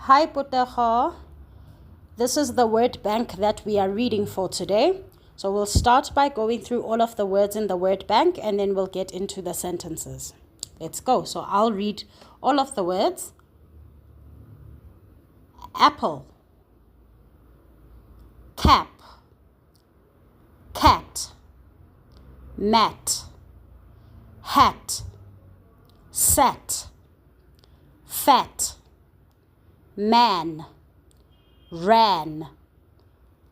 Hi Putego. This is the word bank that we are reading for today. So we'll start by going through all of the words in the word bank and then we'll get into the sentences. Let's go. So I'll read all of the words. Apple, cap, cat, mat, hat, sat, fat, man, ran,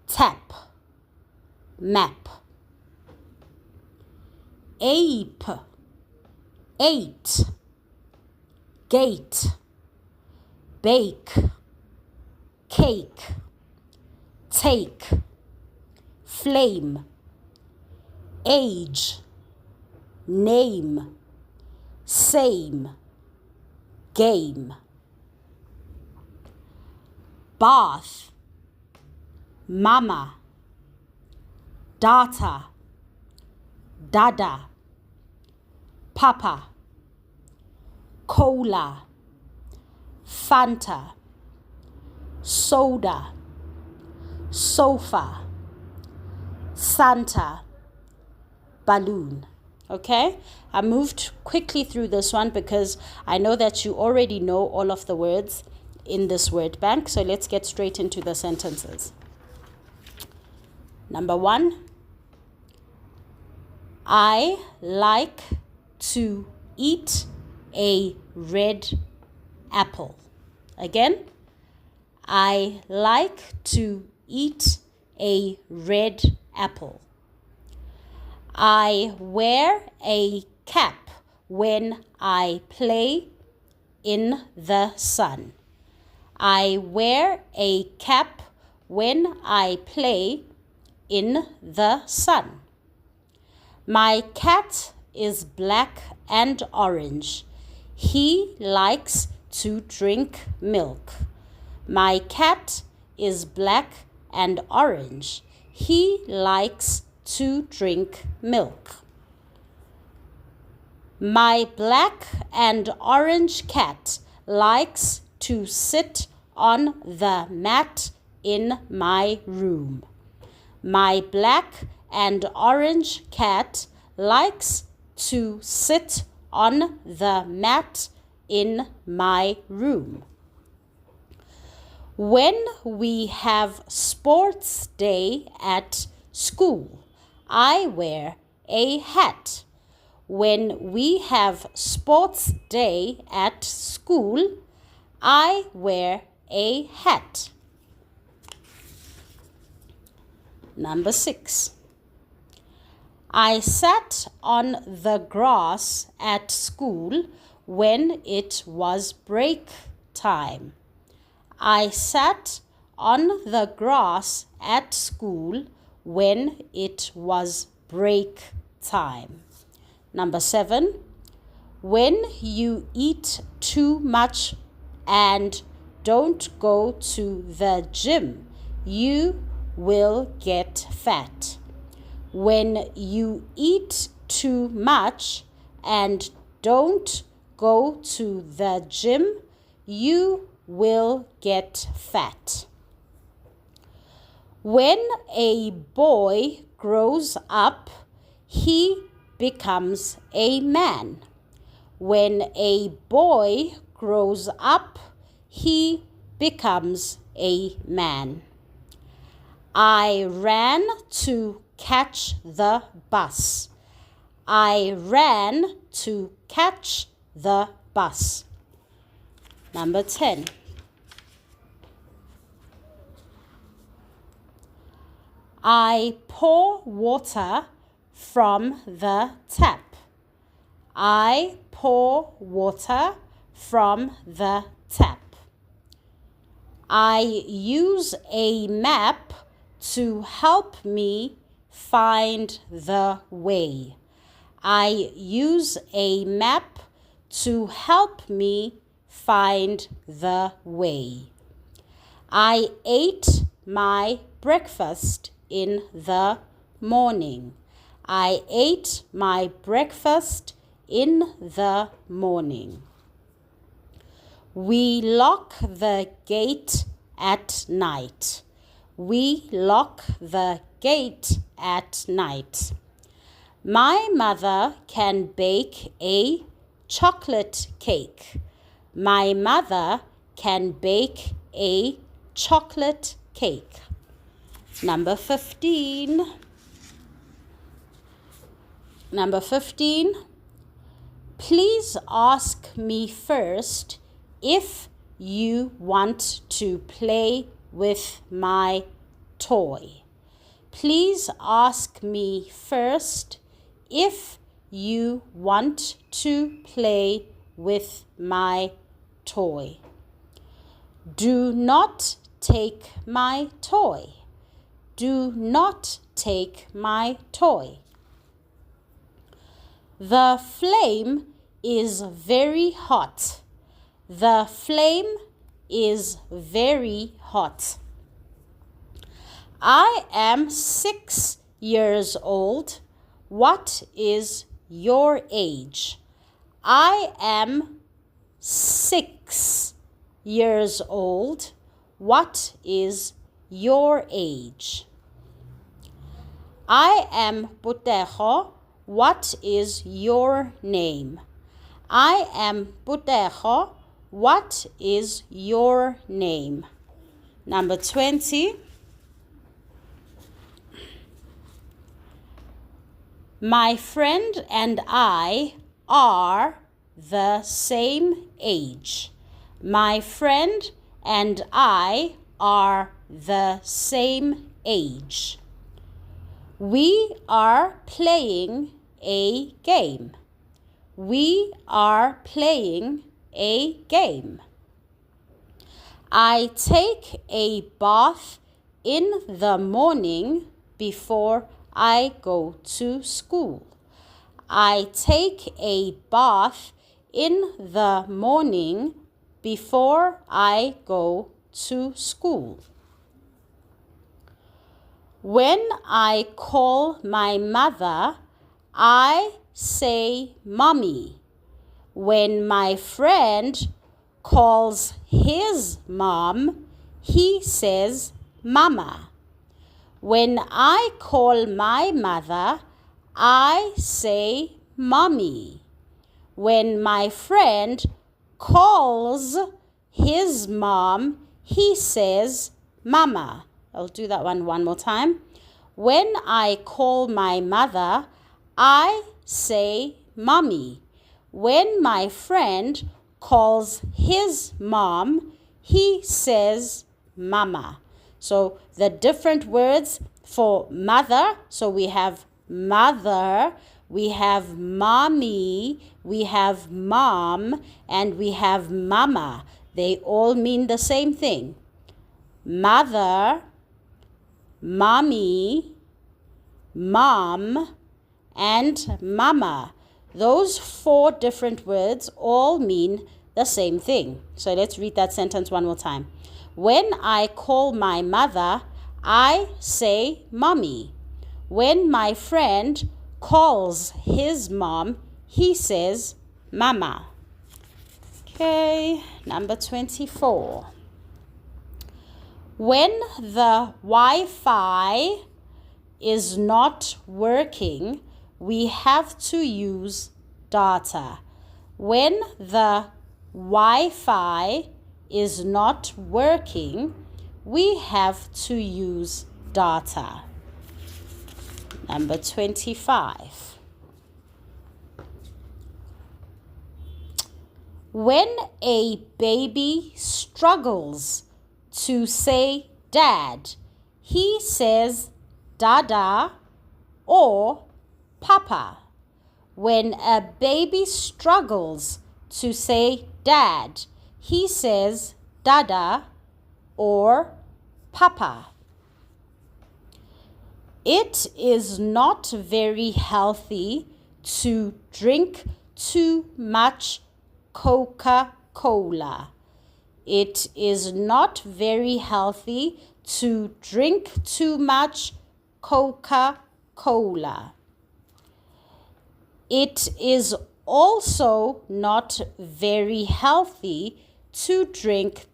tap, map. Ape, ate, gate, bake, cake, take, flame, age, name, same, game. Bath, mama, data, dada, papa, cola, Fanta, soda, sofa, Santa, balloon. Okay, I moved quickly through this one because I know that you already know all of the words in this word bank. So let's get straight into the sentences. Number 1, I like to eat a red apple. Again, I like to eat a red apple. I wear a cap when I play in the sun. I wear a cap when I play in the sun. My cat is black and orange. He likes to drink milk. My cat is black and orange. He likes to drink milk. My black and orange cat likes to sit on the mat in my room. My black and orange cat likes to sit on the mat in my room. When we have sports day at school, I wear a hat. When we have sports day at school, I wear a hat. Number 6. I sat on the grass at school when it was break time. I sat on the grass at school when it was break time. Number 7. When you eat too much and don't go to the gym, you will get fat. When you eat too much and don't go to the gym, you will get fat. When a boy grows up, he becomes a man. When a boy grows up, he becomes a man. I ran to catch the bus. I ran to catch the bus. Number 10. I pour water from the tap. I pour water from the tap. I use a map to help me find the way. I use a map to help me find the way. I ate my breakfast in the morning. I ate my breakfast in the morning. We lock the gate at night. We lock the gate at night. My mother can bake a chocolate cake. My mother can bake a chocolate cake. Number 15. Number 15. Please ask me first if you want to play with my toy. Please ask me first if you want to play with my toy. Do not take my toy. Do not take my toy. The flame is very hot. The flame is very hot. I am 6 years old. What is your age? I am 6 years old. What is your age? I am Putejo. What is your name? I am Putejo. What is your name? Number 20. My friend and I are the same age. My friend and I are the same age. We are playing a game. We are playing a game. I take a bath in the morning before I go to school. I take a bath in the morning before I go to school. When I call my mother, I say mommy. When my friend calls his mom, he says mama. When I call my mother, I say mommy. When my friend calls his mom, he says mama. I'll do that one more time. When I call my mother, I say mommy. When my friend calls his mom, he says mama. So the different words for mother, so we have mother, we have mommy, we have mom, and we have mama. They all mean the same thing. Mother, mommy, mom, and mama. Those 4 different words all mean the same thing. So let's read that sentence one more time. When I call my mother, I say mommy. When my friend calls his mom, he says mama. Okay, number 24. When the Wi-Fi is not working, we have to use data. When the Wi-Fi is not working, we have to use data. Number 25. When a baby struggles to say dad, he says dada or papa. When a baby struggles to say dad, he says dada or papa. It is not very healthy to drink too much Coca-Cola. It is not very healthy to drink too much Coca-Cola. It is also not very healthy to drink.